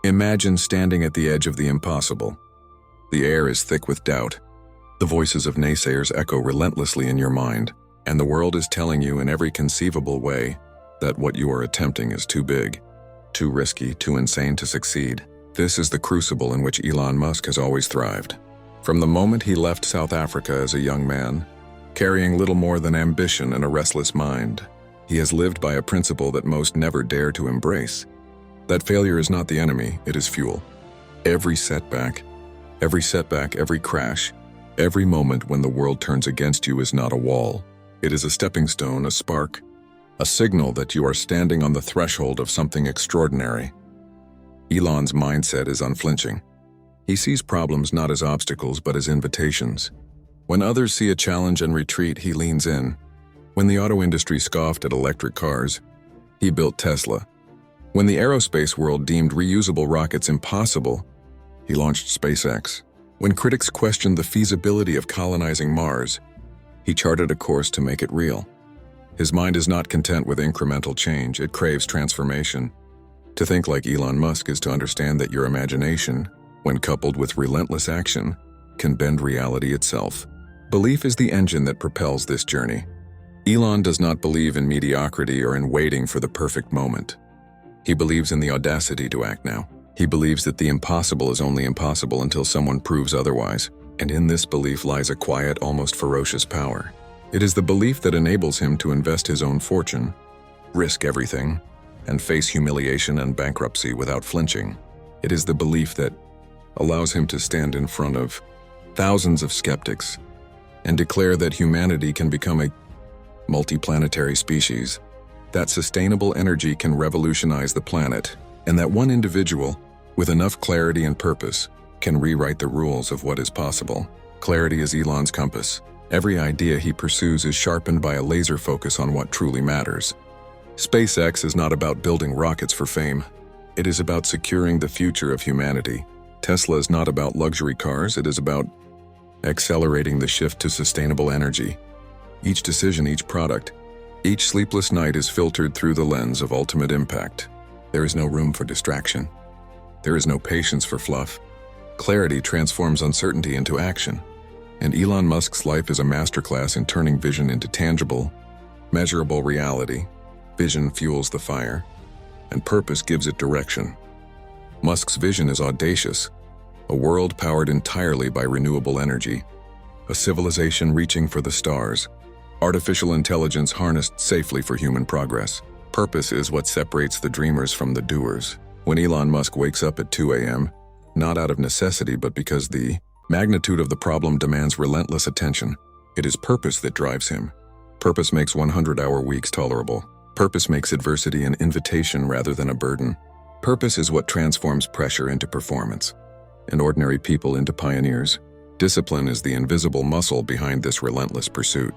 Imagine standing at the edge of the impossible. The air is thick with doubt. The voices of naysayers echo relentlessly in your mind, and the world is telling you in every conceivable way that what you are attempting is too big, too risky, too insane to succeed. This is the crucible in which Elon Musk has always thrived. From the moment he left South Africa as a young man, carrying little more than ambition and a restless mind, he has lived by a principle that most never dare to embrace. That failure is not the enemy, it is fuel. Every setback, every crash, every moment when the world turns against you is not a wall. It is a stepping stone, a spark, a signal that you are standing on the threshold of something extraordinary. Elon's mindset is unflinching. He sees problems not as obstacles but as invitations. When others see a challenge and retreat, he leans in. When the auto industry scoffed at electric cars, he built Tesla. When the aerospace world deemed reusable rockets impossible, he launched SpaceX. When critics questioned the feasibility of colonizing Mars, he charted a course to make it real. His mind is not content with incremental change, it craves transformation. To think like Elon Musk is to understand that your imagination, when coupled with relentless action, can bend reality itself. Belief is the engine that propels this journey. Elon does not believe in mediocrity or in waiting for the perfect moment. He believes in the audacity to act now. He believes that the impossible is only impossible until someone proves otherwise, and in this belief lies a quiet, almost ferocious power. It is the belief that enables him to invest his own fortune, risk everything, and face humiliation and bankruptcy without flinching. It is the belief that allows him to stand in front of thousands of skeptics and declare that humanity can become a multiplanetary species, that sustainable energy can revolutionize the planet, and that one individual, with enough clarity and purpose, can rewrite the rules of what is possible. Clarity is Elon's compass. Every idea he pursues is sharpened by a laser focus on what truly matters. SpaceX is not about building rockets for fame. It is about securing the future of humanity. Tesla is not about luxury cars, it is about accelerating the shift to sustainable energy. Each decision, each product, each sleepless night is filtered through the lens of ultimate impact. There is no room for distraction. There is no patience for fluff. Clarity transforms uncertainty into action. And Elon Musk's life is a masterclass in turning vision into tangible, measurable reality. Vision fuels the fire, and purpose gives it direction. Musk's vision is audacious, a world powered entirely by renewable energy, a civilization reaching for the stars, artificial intelligence harnessed safely for human progress. Purpose is what separates the dreamers from the doers. When Elon Musk wakes up at 2 a.m., not out of necessity but because the magnitude of the problem demands relentless attention, it is purpose that drives him. Purpose makes 100-hour weeks tolerable. Purpose makes adversity an invitation rather than a burden. Purpose is what transforms pressure into performance, and ordinary people into pioneers. Discipline is the invisible muscle behind this relentless pursuit.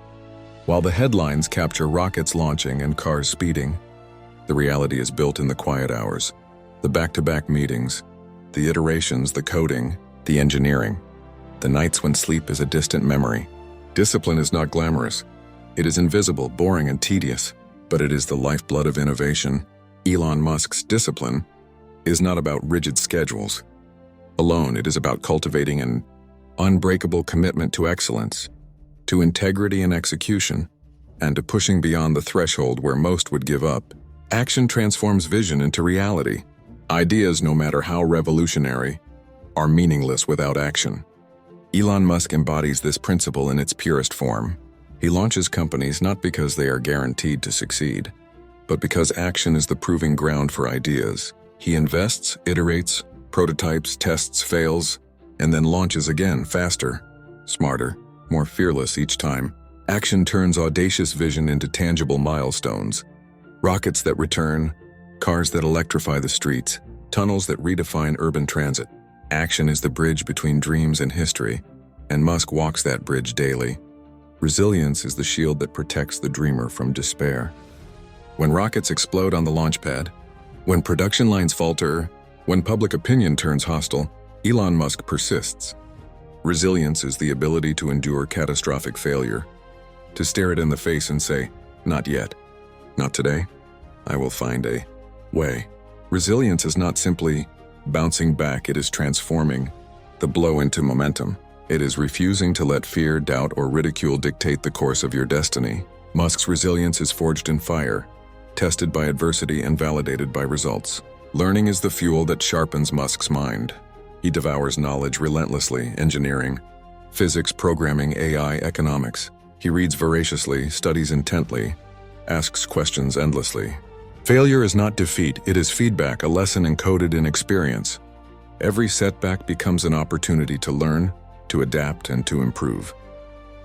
While the headlines capture rockets launching and cars speeding, the reality is built in the quiet hours, the back-to-back meetings, the iterations, the coding, the engineering, the nights when sleep is a distant memory. Discipline is not glamorous. It is invisible, boring, and tedious, but it is the lifeblood of innovation. Elon Musk's discipline is not about rigid schedules alone. It is about cultivating an unbreakable commitment to excellence, to integrity and execution, and to pushing beyond the threshold where most would give up. Action transforms vision into reality. Ideas, no matter how revolutionary, are meaningless without action. Elon Musk embodies this principle in its purest form. He launches companies not because they are guaranteed to succeed, but because action is the proving ground for ideas. He invests, iterates, prototypes, tests, fails, and then launches again, faster, smarter, more fearless each time. Action turns audacious vision into tangible milestones. Rockets that return, cars that electrify the streets, tunnels that redefine urban transit. Action is the bridge between dreams and history, and Musk walks that bridge daily. Resilience is the shield that protects the dreamer from despair. When rockets explode on the launchpad, when production lines falter, when public opinion turns hostile, Elon Musk persists. Resilience is the ability to endure catastrophic failure, to stare it in the face and say, "Not yet. Not today. I will find a way." Resilience is not simply bouncing back, it is transforming the blow into momentum. It is refusing to let fear, doubt, or ridicule dictate the course of your destiny. Musk's resilience is forged in fire, tested by adversity and validated by results. Learning is the fuel that sharpens Musk's mind. He devours knowledge relentlessly: engineering, physics, programming, AI, economics. He reads voraciously, studies intently, asks questions endlessly. Failure is not defeat, it is feedback, a lesson encoded in experience. Every setback becomes an opportunity to learn, to adapt, and to improve.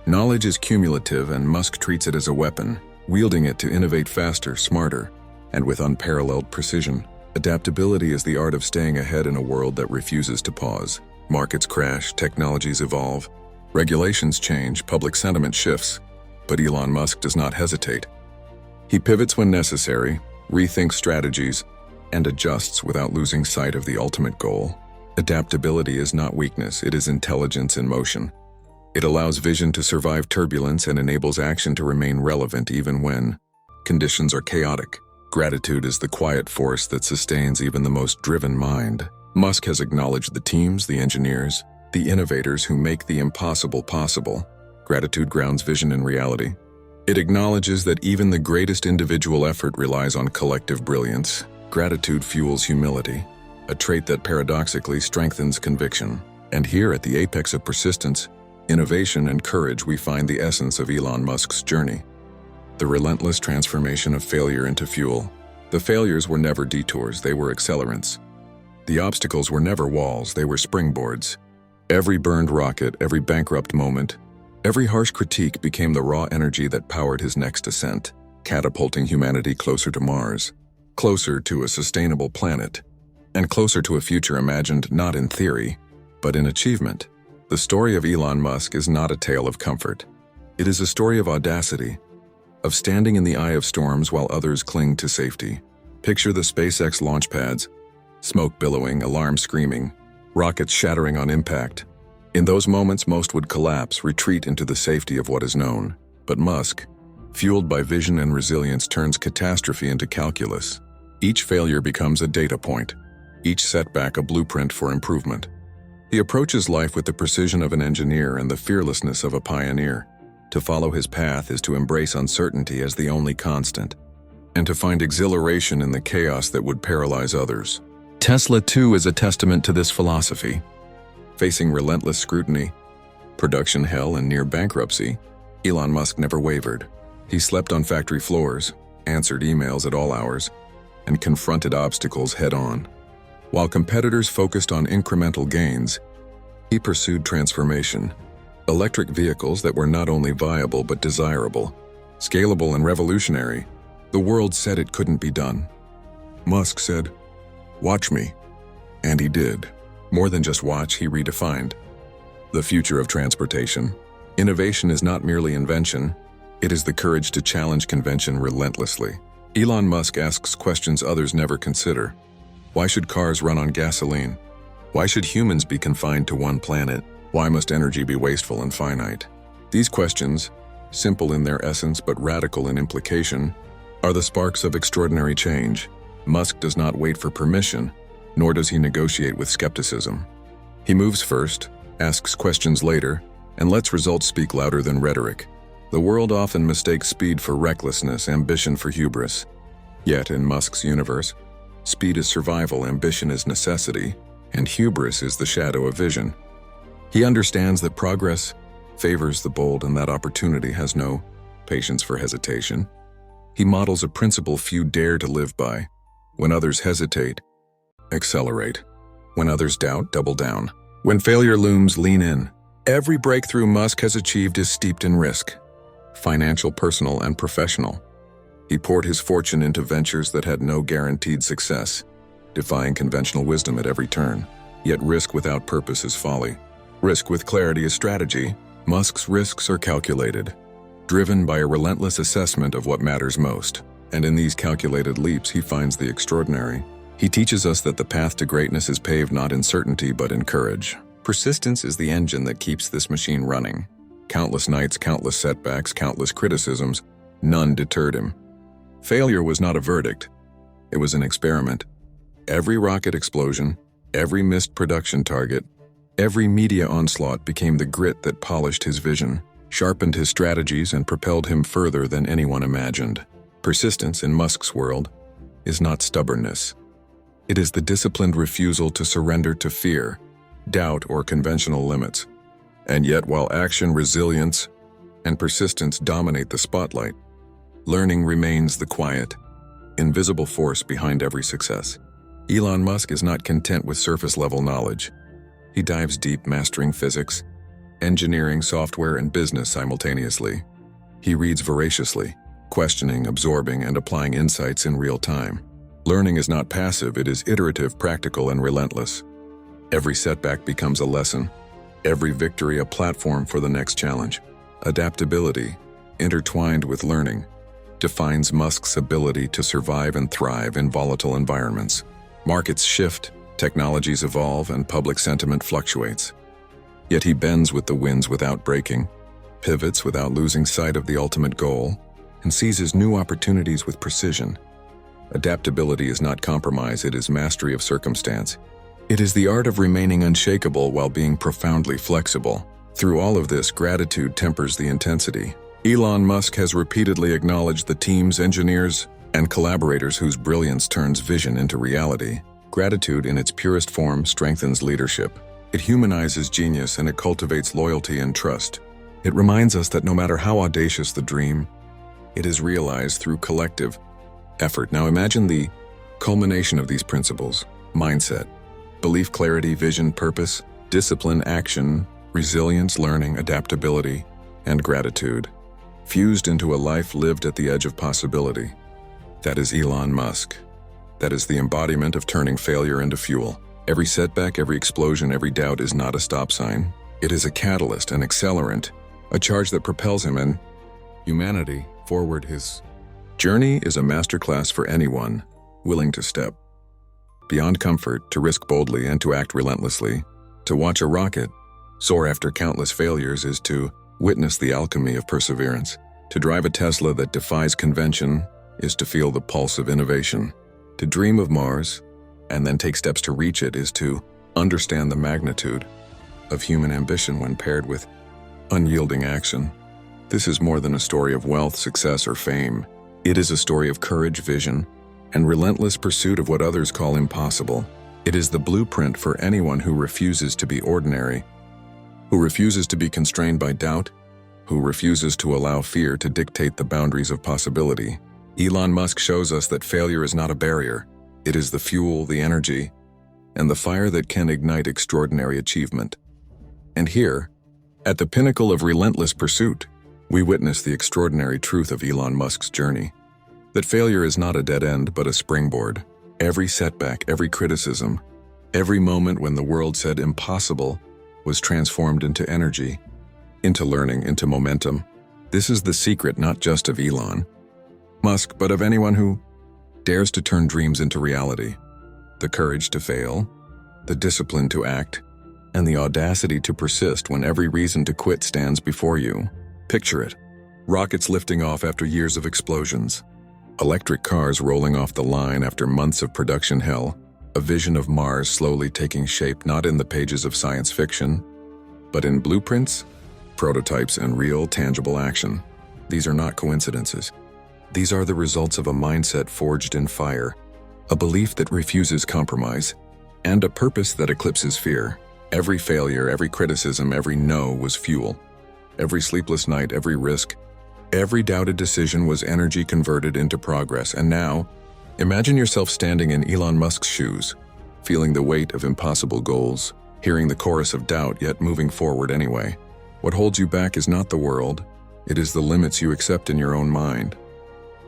Knowledge is cumulative, and Musk treats it as a weapon, wielding it to innovate faster, smarter, and with unparalleled precision. Adaptability is the art of staying ahead in a world that refuses to pause. Markets crash, technologies evolve, regulations change, public sentiment shifts, but Elon Musk does not hesitate. He pivots when necessary, rethinks strategies, and adjusts without losing sight of the ultimate goal. Adaptability is not weakness, it is intelligence in motion. It allows vision to survive turbulence and enables action to remain relevant even when conditions are chaotic. Gratitude is the quiet force that sustains even the most driven mind. Musk has acknowledged the teams, the engineers, the innovators who make the impossible possible. Gratitude grounds vision in reality. It acknowledges that even the greatest individual effort relies on collective brilliance. Gratitude fuels humility, a trait that paradoxically strengthens conviction. And here at the apex of persistence, innovation, and courage, we find the essence of Elon Musk's journey. The relentless transformation of failure into fuel. The failures were never detours, they were accelerants. The obstacles were never walls, they were springboards. Every burned rocket, every bankrupt moment, every harsh critique became the raw energy that powered his next ascent, catapulting humanity closer to Mars, closer to a sustainable planet, and closer to a future imagined not in theory, but in achievement. The story of Elon Musk is not a tale of comfort. It is a story of audacity, of standing in the eye of storms while others cling to safety. Picture the SpaceX launchpads, smoke billowing, alarms screaming, rockets shattering on impact. In those moments, most would collapse, retreat into the safety of what is known. But Musk, fueled by vision and resilience, turns catastrophe into calculus. Each failure becomes a data point, each setback a blueprint for improvement. He approaches life with the precision of an engineer and the fearlessness of a pioneer. To follow his path is to embrace uncertainty as the only constant, and to find exhilaration in the chaos that would paralyze others. Tesla, too, is a testament to this philosophy. Facing relentless scrutiny, production hell, and near bankruptcy, Elon Musk never wavered. He slept on factory floors, answered emails at all hours, and confronted obstacles head-on. While competitors focused on incremental gains, he pursued transformation. Electric vehicles that were not only viable but desirable, scalable, and revolutionary. The world said it couldn't be done. Musk said, "Watch me." And he did. More than just watch, he redefined the future of transportation. Innovation is not merely invention, it is the courage to challenge convention relentlessly. Elon Musk asks questions others never consider. Why should cars run on gasoline? Why should humans be confined to one planet? Why must energy be wasteful and finite? These questions, simple in their essence but radical in implication, are the sparks of extraordinary change. Musk does not wait for permission, nor does he negotiate with skepticism. He moves first, asks questions later, and lets results speak louder than rhetoric. The world often mistakes speed for recklessness, ambition for hubris. Yet in Musk's universe, speed is survival, ambition is necessity, and hubris is the shadow of vision. He understands that progress favors the bold and that opportunity has no patience for hesitation. He models a principle few dare to live by. When others hesitate, accelerate. When others doubt, double down. When failure looms, lean in. Every breakthrough Musk has achieved is steeped in risk, financial, personal, and professional. He poured his fortune into ventures that had no guaranteed success, defying conventional wisdom at every turn. Yet risk without purpose is folly. Risk with clarity is strategy. Musk's risks are calculated, driven by a relentless assessment of what matters most. And in these calculated leaps, he finds the extraordinary. He teaches us that the path to greatness is paved not in certainty but in courage. Persistence is the engine that keeps this machine running. Countless nights, countless setbacks, countless criticisms, none deterred him. Failure was not a verdict. It was an experiment. Every rocket explosion, Every missed production target, every media onslaught became the grit that polished his vision, sharpened his strategies, and propelled him further than anyone imagined. Persistence, in Musk's world, is not stubbornness. It is the disciplined refusal to surrender to fear, doubt, or conventional limits. And yet, while action, resilience, and persistence dominate the spotlight, learning remains the quiet, invisible force behind every success. Elon Musk is not content with surface-level knowledge. He dives deep, mastering physics, engineering, software, and business simultaneously. He reads voraciously, questioning, absorbing, and applying insights in real time. Learning is not passive, it is iterative, practical, and relentless. Every setback becomes a lesson, every victory a platform for the next challenge. Adaptability, intertwined with learning, defines Musk's ability to survive and thrive in volatile environments. Markets shift, technologies evolve, and public sentiment fluctuates. Yet he bends with the winds without breaking, pivots without losing sight of the ultimate goal, and seizes new opportunities with precision. Adaptability is not compromise, it is mastery of circumstance. It is the art of remaining unshakable while being profoundly flexible. Through all of this, gratitude tempers the intensity. Elon Musk has repeatedly acknowledged the teams, engineers, and collaborators whose brilliance turns vision into reality. Gratitude, in its purest form, strengthens leadership. It humanizes genius and it cultivates loyalty and trust. It reminds us that no matter how audacious the dream, it is realized through collective effort. Now imagine the culmination of these principles: mindset, belief, clarity, vision, purpose, discipline, action, resilience, learning, adaptability, and gratitude, fused into a life lived at the edge of possibility. That is Elon Musk. That is the embodiment of turning failure into fuel. Every setback, every explosion, every doubt is not a stop sign. It is a catalyst, an accelerant, a charge that propels him and humanity forward. His journey is a masterclass for anyone willing to step beyond comfort, to risk boldly, and to act relentlessly. To watch a rocket soar after countless failures is to witness the alchemy of perseverance. To drive a Tesla that defies convention is to feel the pulse of innovation. To dream of Mars and then take steps to reach it is to understand the magnitude of human ambition when paired with unyielding action. This is more than a story of wealth, success, or fame. It is a story of courage, vision, and relentless pursuit of what others call impossible. It is the blueprint for anyone who refuses to be ordinary, who refuses to be constrained by doubt, who refuses to allow fear to dictate the boundaries of possibility. Elon Musk shows us that failure is not a barrier. It is the fuel, the energy, and the fire that can ignite extraordinary achievement. And here, at the pinnacle of relentless pursuit, we witness the extraordinary truth of Elon Musk's journey. That failure is not a dead end, but a springboard. Every setback, every criticism, every moment when the world said impossible was transformed into energy, into learning, into momentum. This is the secret not just of Elon Musk, but of anyone who dares to turn dreams into reality. The courage to fail, the discipline to act, and the audacity to persist when every reason to quit stands before you. Picture it: rockets lifting off after years of explosions, electric cars rolling off the line after months of production hell, a vision of Mars slowly taking shape not in the pages of science fiction, but in blueprints, prototypes, and real, tangible action. These are not coincidences. These are the results of a mindset forged in fire, a belief that refuses compromise, and a purpose that eclipses fear. Every failure, every criticism, every no was fuel. Every sleepless night, every risk, every doubted decision was energy converted into progress. And now, imagine yourself standing in Elon Musk's shoes, feeling the weight of impossible goals, hearing the chorus of doubt, yet moving forward anyway. What holds you back is not the world, it is the limits you accept in your own mind.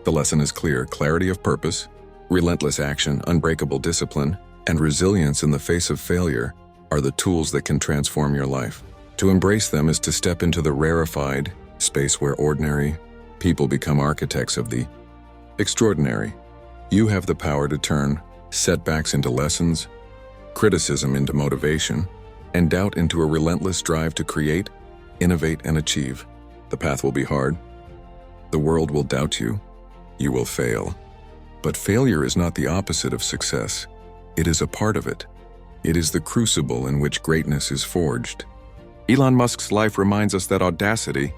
The lesson is clear: clarity of purpose, relentless action, unbreakable discipline, and resilience in the face of failure are the tools that can transform your life. To embrace them is to step into the rarefied space where ordinary people become architects of the extraordinary. You have the power to turn setbacks into lessons, criticism into motivation, and doubt into a relentless drive to create, innovate, and achieve. The path will be hard. The world will doubt you. You will fail. But failure is not the opposite of success. It is a part of it. It is the crucible in which greatness is forged. Elon Musk's life reminds us that audacity,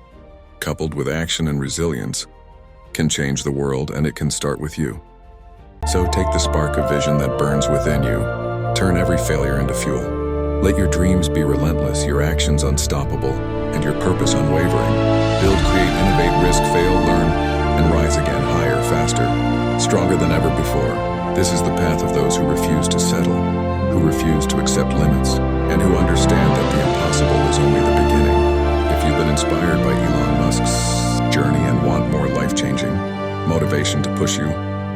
coupled with action and resilience, can change the world, and it can start with you. So take the spark of vision that burns within you. Turn every failure into fuel. Let your dreams be relentless, your actions unstoppable, and your purpose unwavering. Build, create, innovate, risk, fail, learn, and rise again, higher, faster, stronger than ever before. This is the path of those who refuse to settle, who refuse to accept limits, and who understand that the impossible is only the beginning. If you've been inspired by Elon Musk's journey and want more life-changing motivation to push you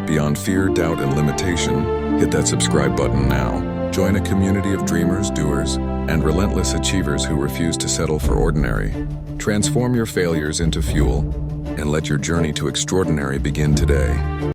beyond fear, doubt, and limitation, hit that subscribe button now. Join a community of dreamers, doers, and relentless achievers who refuse to settle for ordinary. Transform your failures into fuel and let your journey to extraordinary begin today.